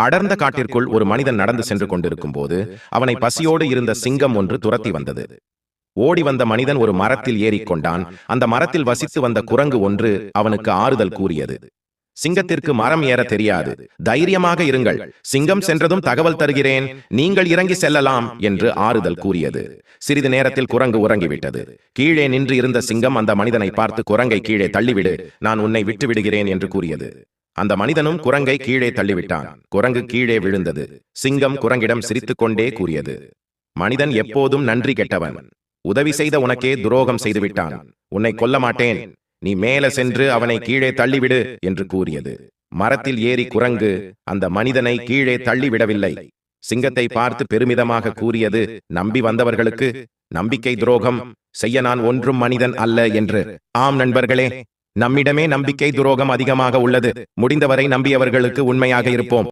அடர்ந்த காட்டிற்குள் ஒரு மனிதன் நடந்து சென்று கொண்டிருக்கும் போது அவனை பசியோடு இருந்த சிங்கம் ஒன்று துரத்தி வந்தது. ஓடி வந்த மனிதன் ஒரு மரத்தில் ஏறிக்கொண்டான். அந்த மரத்தில் வசித்து வந்த குரங்கு ஒன்று அவனுக்கு ஆறுதல் கூறியது. சிங்கத்திற்கு மரம் ஏற தெரியாது, தைரியமாக இருங்கள், சிங்கம் சென்றதும் தகவல் தருகிறேன், நீங்கள் இறங்கி செல்லலாம் என்று ஆறுதல் கூறியது. சிறிது நேரத்தில் குரங்கு உறங்கிவிட்டது. கீழே நின்று இருந்த சிங்கம் அந்த மனிதனை பார்த்து, குரங்கை கீழே தள்ளிவிடு, நான் உன்னை விட்டு விடுகிறேன் என்று கூறியது. அந்த மனிதனும் குரங்கை கீழே தள்ளிவிட்டான். குரங்கு கீழே விழுந்தது. சிங்கம் குரங்கிடம் சிரித்துக்கொண்டே கூறியது, மனிதன் எப்போதும் நன்றி கெட்டவன், உதவி செய்த உனக்கே துரோகம் செய்துவிட்டான், உன்னை கொல்ல மாட்டேன், நீ மேலே சென்று அவனை கீழே தள்ளிவிடு என்று கூறியது. மரத்தில் ஏறி குரங்கு அந்த மனிதனை கீழே தள்ளிவிடவில்லை. சிங்கத்தை பார்த்து பெருமிதமாக கூறியது, நம்பி வந்தவர்களுக்கு நம்பிக்கை துரோகம் செய்ய நான் ஒன்றும் மனிதன் அல்ல என்று. ஆம் நண்பர்களே, நம்மிடமே நம்பிக்கை துரோகம் அதிகமாக உள்ளது. முடிந்தவரை நம்பியவர்களுக்கு உண்மையாக இருப்போம்.